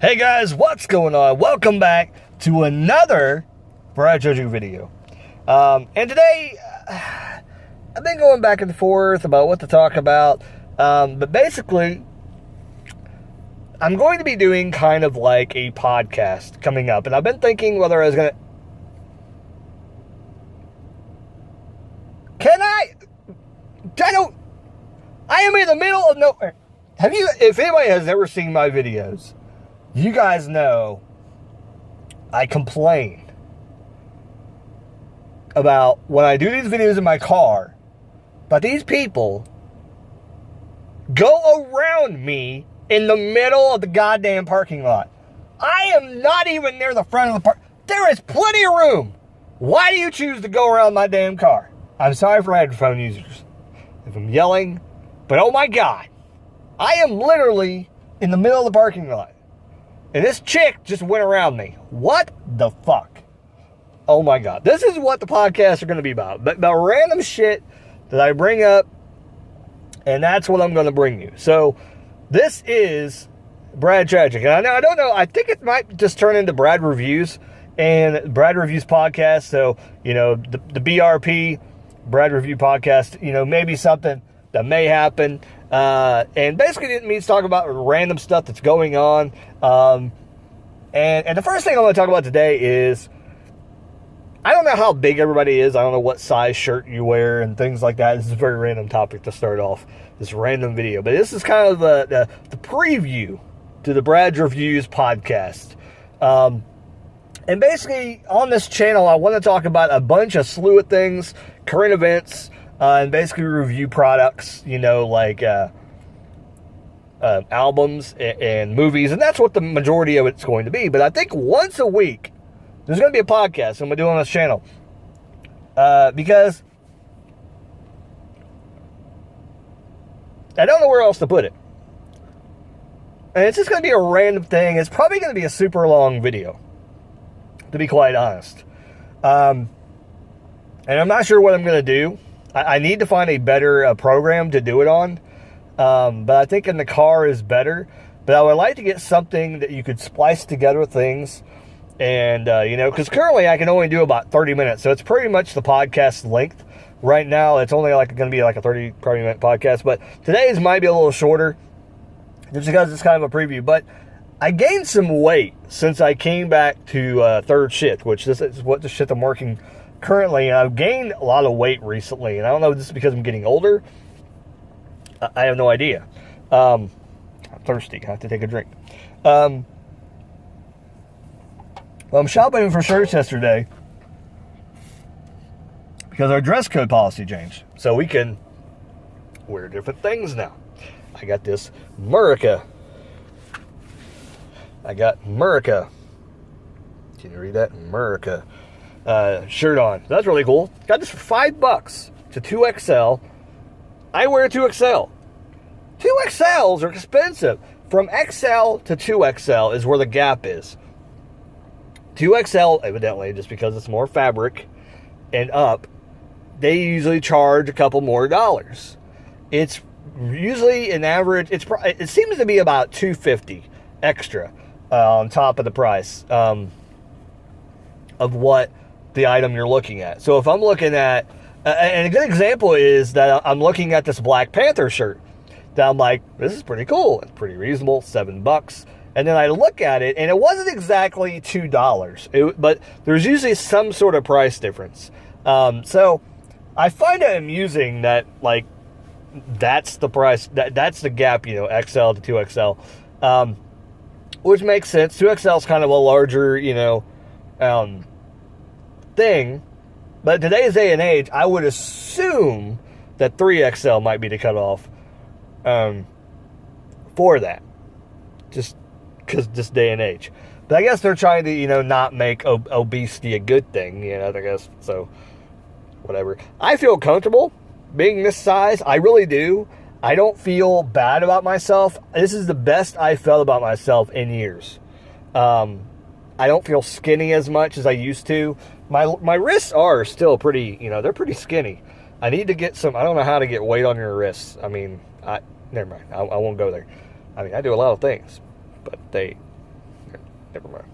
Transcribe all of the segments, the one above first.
Hey guys, what's going on? Welcome back to another Brad Joju video. And today, I've been going back and forth about what to talk about. But basically, I'm going to be doing kind of like a podcast coming up. And I've been thinking whether I was going to... I am in the middle of nowhere. If anybody has ever seen my videos, you guys know I complain about when I do these videos in my car, but these people go around me in the middle of the goddamn parking lot. I am not even near the front of the park. There is plenty of room. Why do you choose to go around my damn car? I'm sorry for headphone users if I'm yelling, but oh my God, I am literally in the middle of the parking lot. And this chick just went around me. What the fuck? Oh my God. This is what the podcasts are going to be about. About random shit that I bring up. And that's what I'm going to bring you. So this is Brad Tragic. And I don't know. I think it might just turn into Brad Reviews and Brad Reviews podcast. So, the BRP, Brad Review podcast, maybe something that may happen. And basically it means talk about random stuff that's going on. And the first thing I want to talk about today is, I don't know how big everybody is. I don't know what size shirt you wear and things like that. This is a very random topic to start off this random video. But this is kind of the preview to the Brad's Reviews podcast. And basically on this channel, I want to talk about a slew of things, current events, and basically review products, like albums and movies. And that's what the majority of it's going to be. But I think once a week, there's going to be a podcast I'm going to do on this channel. Because I don't know where else to put it. And it's just going to be a random thing. It's probably going to be a super long video, to be quite honest. And I'm not sure what I'm going to do. I need to find a better program to do it on. But I think in the car is better. But I would like to get something that you could splice together things. And, because currently I can only do about 30 minutes. So it's pretty much the podcast length. Right now, it's only going to be like a 30 minute podcast. But today's might be a little shorter, just because it's kind of a preview. But I gained some weight since I came back to third shift, which this is what the shift I'm working currently. And I've gained a lot of weight recently. And I don't know if this is because I'm getting older. I have no idea. I'm thirsty. I have to take a drink. Well, I'm shopping for shirts yesterday because our dress code policy changed. So we can wear different things now. I got this Murica. Can you read that? Murica shirt on. That's really cool. Got this for $5 to 2XL. I wear 2XL. 2XLs are expensive. From XL to 2XL is where the gap is. 2XL, evidently, just because it's more fabric and up, they usually charge a couple more dollars. It's usually an average, it seems to be about $2.50 extra on top of the price of what the item you're looking at. So if I'm looking at, and a good example is that I'm looking at this Black Panther shirt that I'm like, this is pretty cool. It's pretty reasonable, $7. And then I look at it, and it wasn't exactly $2, but there's usually some sort of price difference. So I find it amusing that, that's the price, that's the gap, XL to 2XL, which makes sense. 2XL is kind of a larger, thing. But today's day and age, I would assume that 3XL might be the cutoff for that. Just because this day and age. But I guess they're trying to, not make obesity a good thing, I guess. So, whatever. I feel comfortable being this size. I really do. I don't feel bad about myself. This is the best I felt about myself in years. I don't feel skinny as much as I used to. My wrists are still pretty, they're pretty skinny. I need to get some, I don't know how to get weight on your wrists. Never mind. I won't go there. I do a lot of things, but they never mind.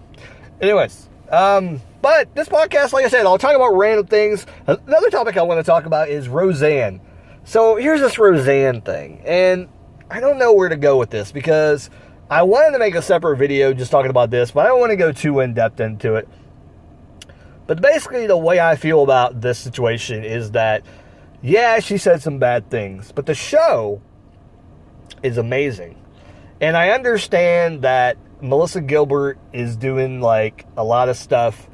Anyways, but this podcast, like I said, I'll talk about random things. Another topic I want to talk about is Rosseane. So here's this Rosseane thing, and I don't know where to go with this because I wanted to make a separate video just talking about this, but I don't want to go too in-depth into it. But basically, the way I feel about this situation is that, yeah, she said some bad things, but the show is amazing. And I understand that Melissa Gilbert is doing, like, a lot of stuff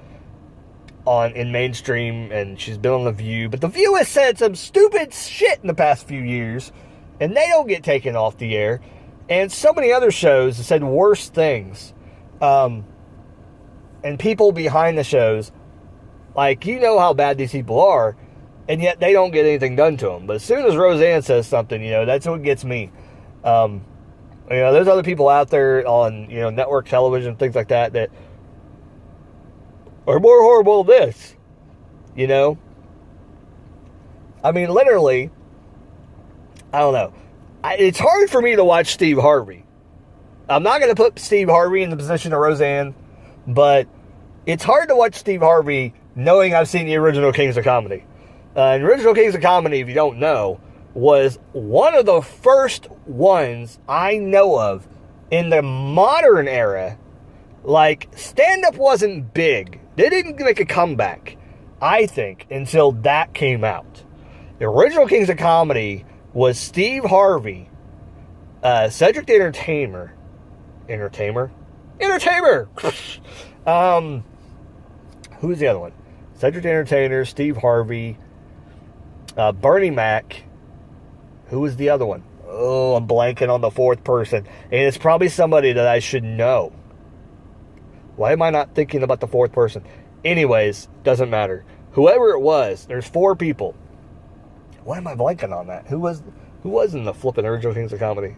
in mainstream, and she's been on The View, but The View has said some stupid shit in the past few years, and they don't get taken off the air. And so many other shows have said worse things. And people behind the shows, like, you know how bad these people are, and yet they don't get anything done to them. But as soon as Rosseane says something, that's what gets me. There's other people out there on, network television, things like that are more horrible than this. I mean, literally, I don't know. It's hard for me to watch Steve Harvey. I'm not going to put Steve Harvey in the position of Rosseane, but it's hard to watch Steve Harvey knowing I've seen the original Kings of Comedy. And original Kings of Comedy, if you don't know, was one of the first ones I know of in the modern era. Like, stand-up wasn't big. They didn't make a comeback, I think, until that came out. The original Kings of Comedy was Steve Harvey, Cedric the Entertainer. Who's the other one? Cedric the Entertainer, Steve Harvey, Bernie Mac. Who was the other one? Oh, I'm blanking on the fourth person. And it's probably somebody that I should know. Why am I not thinking about the fourth person? Anyways, doesn't matter. Whoever it was, there's 4 people. Why am I blanking on that? Who was in the flipping original Kings of Comedy?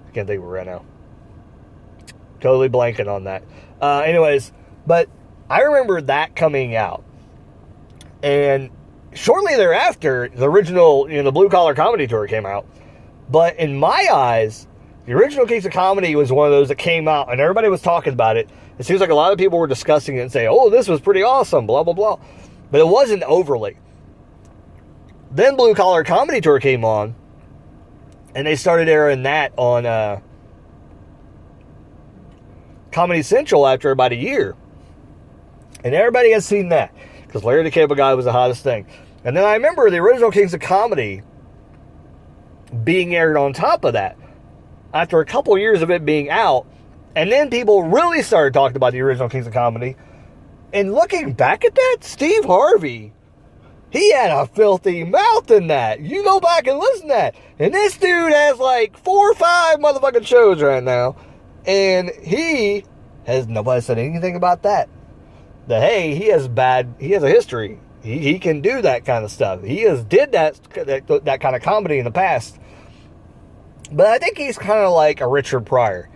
I can't think of it right now. Totally blanking on that. Anyways, but I remember that coming out. And shortly thereafter, the original, the Blue Collar Comedy Tour came out. But in my eyes, the original Kings of Comedy was one of those that came out, and everybody was talking about it. It seems like a lot of people were discussing it and saying, oh, this was pretty awesome, blah, blah, blah. But it wasn't overly. Then Blue Collar Comedy Tour came on, and they started airing that on Comedy Central after about a year. And everybody has seen that, because Larry the Cable Guy was the hottest thing. And then I remember the original Kings of Comedy being aired on top of that after a couple years of it being out. And then people really started talking about the original Kings of Comedy. And looking back at that, Steve Harvey, he had a filthy mouth in that. You go back and listen to that. And this dude has like 4 or 5 motherfucking shows right now. And nobody said anything about that. That, hey, he has a history. He can do that kind of stuff. He did that kind of comedy in the past. But I think he's kind of like a Richard Pryor.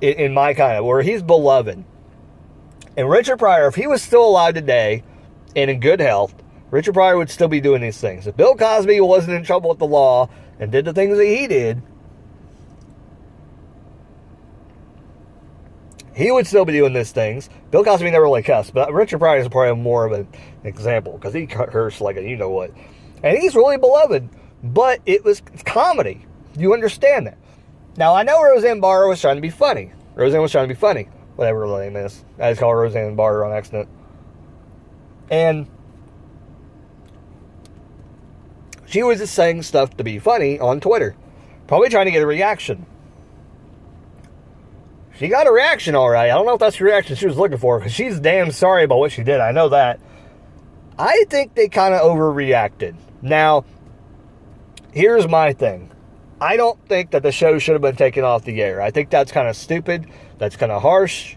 In my kind of, where he's beloved. And Richard Pryor, if he was still alive today and in good health, Richard Pryor would still be doing these things. If Bill Cosby wasn't in trouble with the law and did the things that he did, he would still be doing these things. Bill Cosby never really cussed, but Richard Pryor is probably more of an example, because he cursed like a you-know-what. And he's really beloved, but it's comedy. You understand that. Now, I know Roseanne Barr was trying to be funny. Whatever her name is. I just call her Roseanne Barr on accident. And she was just saying stuff to be funny on Twitter. Probably trying to get a reaction. She got a reaction all right. I don't know if that's the reaction she was looking for, because she's damn sorry about what she did. I know that. I think they kind of overreacted. Now, here's my thing. I don't think that the show should have been taken off the air. I think that's kind of stupid. That's kind of harsh.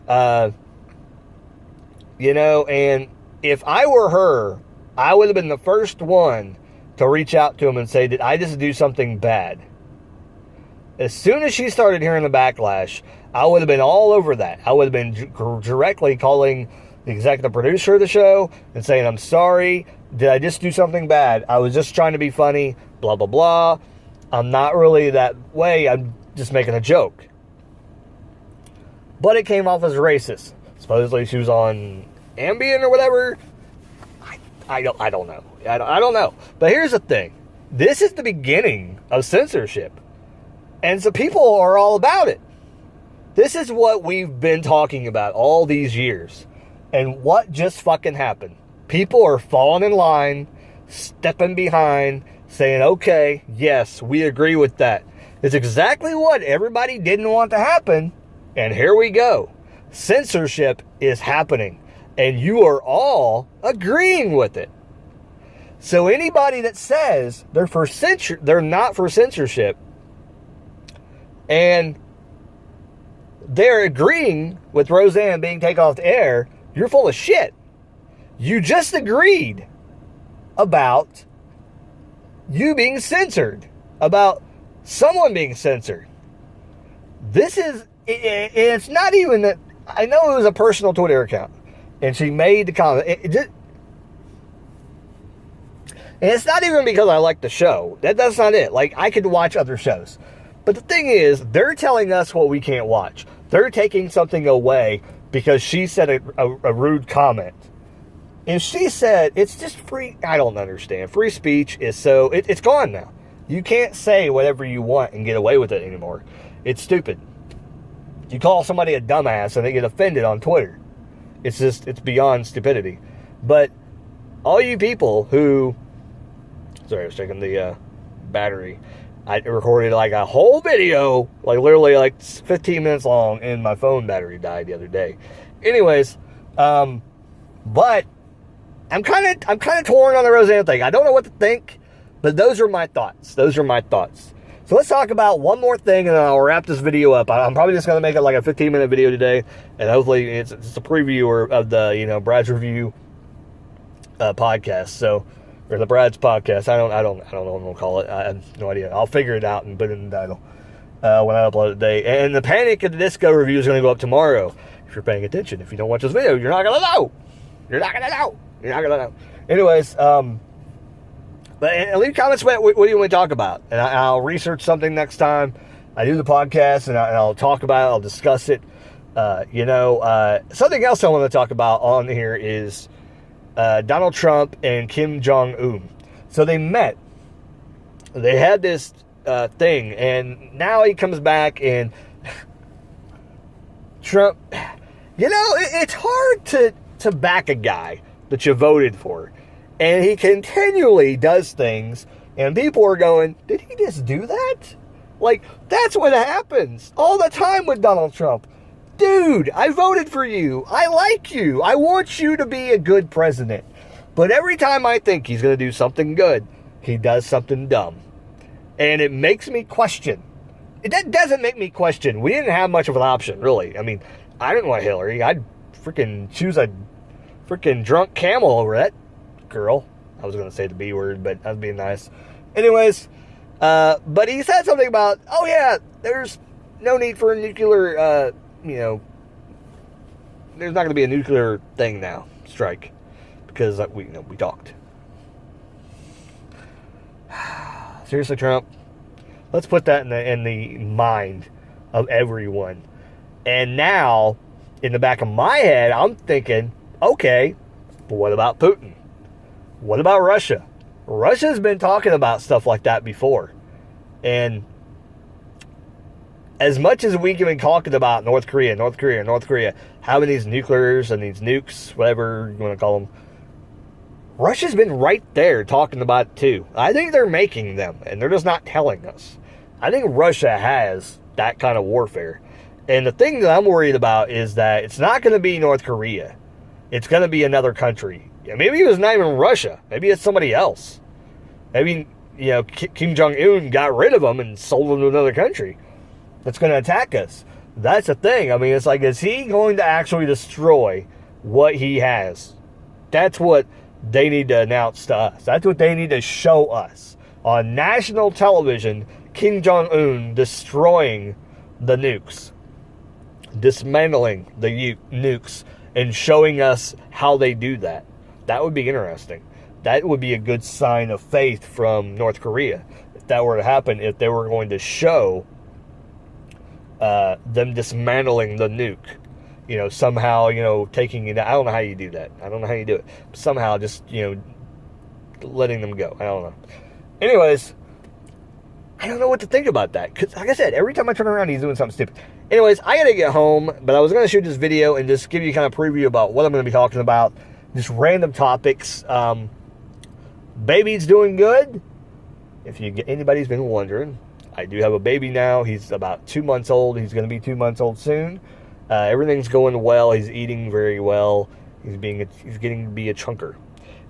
And if I were her, I would have been the first one to reach out to him and say, did I just do something bad? As soon as she started hearing the backlash, I would have been all over that. I would have been directly calling the executive producer of the show and saying, I'm sorry. Did I just do something bad? I was just trying to be funny, blah, blah, blah. I'm not really that way. I'm just making a joke. but it came off as racist. Supposedly she was on Ambien or whatever. I don't know. I don't know. But here's the thing. This is the beginning of censorship. And so people are all about it. This is what we've been talking about all these years. And what just fucking happened? People are falling in line, stepping behind, saying, okay, yes, we agree with that. It's exactly what everybody didn't want to happen. And here we go. Censorship is happening. And you are all agreeing with it. So anybody that says they're not for censorship, and they're agreeing with Rosseane being taken off the air, you're full of shit. You just agreed about you being censored, about someone being censored. This is, it's not even that, I know it was a personal Twitter account, and she made the comment. And it's not even because I like the show. That's not it. Like, I could watch other shows. But the thing is, they're telling us what we can't watch. They're taking something away because she said a rude comment. And she said, it's just free. I don't understand. Free speech is so, it's gone now. You can't say whatever you want and get away with it anymore. It's stupid. You call somebody a dumbass and they get offended on Twitter. It's just, it's beyond stupidity. But all you people who, sorry, I was checking the battery. I recorded like a whole video, like literally like 15 minutes long, and my phone battery died the other day. Anyways, but I'm kind of torn on the Rosseane thing. I don't know what to think, but those are my thoughts. So let's talk about one more thing, and then I'll wrap this video up. I'm probably just going to make it like a 15-minute video today, and hopefully it's a preview of the Brad's Review podcast. So, or the Brad's podcast. I don't know what I'm going to call it. I have no idea. I'll figure it out and put it in the title when I upload it today. And the Panic at the Disco review is going to go up tomorrow. If you're paying attention. If you don't watch this video, you're not going to know. You're not going to know. Anyways, but leave comments. What do you want to talk about? And I'll research something next time I do the podcast, and I'll talk about it. I'll discuss it. Something else I want to talk about on here is Donald Trump and Kim Jong-un. So they met. They had this thing, and now he comes back, and Trump, it's hard to back a guy that you voted for. And he continually does things, and people are going, did he just do that? Like, that's what happens all the time with Donald Trump. Dude, I voted for you. I like you. I want you to be a good president. But every time I think he's going to do something good, he does something dumb. And it makes me question. That doesn't make me question. We didn't have much of an option, really. I mean, I didn't want Hillary. I'd freaking choose a freaking drunk camel over that girl. I was going to say the B word, but I was being nice. Anyways, but he said something about, oh yeah, there's no need for a nuclear, there's not going to be a nuclear thing now, strike, because we talked. Seriously, Trump, let's put that in the mind of everyone. And now, in the back of my head, I'm thinking, okay, but what about Putin? What about Russia? Russia's been talking about stuff like that before. And as much as we can be talking about North Korea, having these nuclears and these nukes, whatever you want to call them, Russia's been right there talking about it too. I think they're making them, and they're just not telling us. I think Russia has that kind of warfare. And the thing that I'm worried about is that it's not going to be North Korea. It's going to be another country. Maybe it was not even Russia. Maybe it's somebody else. Maybe, Kim Jong-un got rid of them and sold them to another country that's going to attack us. That's the thing. I mean, it's like, is he going to actually destroy what he has? That's what they need to announce to us. That's what they need to show us. On national television, Kim Jong-un destroying the nukes. Dismantling the nukes and showing us how they do that. That would be interesting. That would be a good sign of faith from North Korea. If that were to happen, if they were going to show them dismantling the nuke. Somehow, taking it. I don't know how you do that. I don't know how you do it. Somehow, just letting them go. I don't know. Anyways, I don't know what to think about that. Because, like I said, every time I turn around, he's doing something stupid. Anyways, I got to get home, but I was going to shoot this video and just give you kind of preview about what I'm going to be talking about. Just random topics. Baby's doing good. If anybody's been wondering, I do have a baby now. He's about 2 months old. He's going to be 2 months old soon. Everything's going well. He's eating very well. He's getting to be a chunker.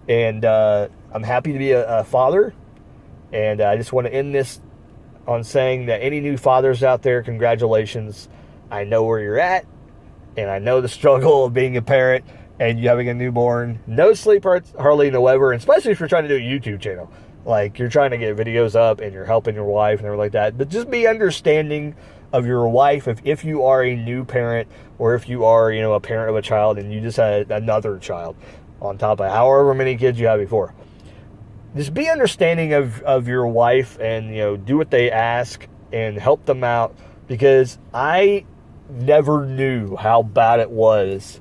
And I'm happy to be a father. And I just want to end this on saying that any new fathers out there, congratulations. I know where you're at, and I know the struggle of being a parent and you having a newborn. No sleep hardly no ever, and especially if you're trying to do a YouTube channel. Like, you're trying to get videos up and you're helping your wife and everything like that. But just be understanding of your wife if you are a new parent, or if you are, a parent of a child and you just had another child on top of however many kids you had before. Just be understanding of your wife and, do what they ask and help them out, because I never knew how bad it was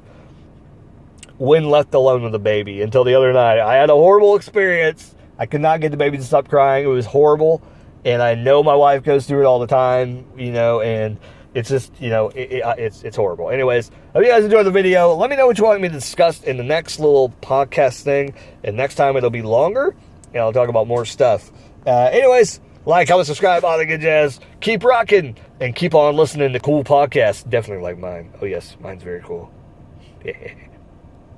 when left alone with a baby until the other night. I had a horrible experience. I could not get the baby to stop crying. It was horrible. And I know my wife goes through it all the time, and it's just, it's horrible. Anyways, hope you guys enjoyed the video. Let me know what you want me to discuss in the next little podcast thing. And next time it'll be longer. And I'll talk about more stuff. Anyways, like, comment, subscribe, all the good jazz. Keep rocking and keep on listening to cool podcasts. Definitely like mine. Oh, yes, mine's very cool.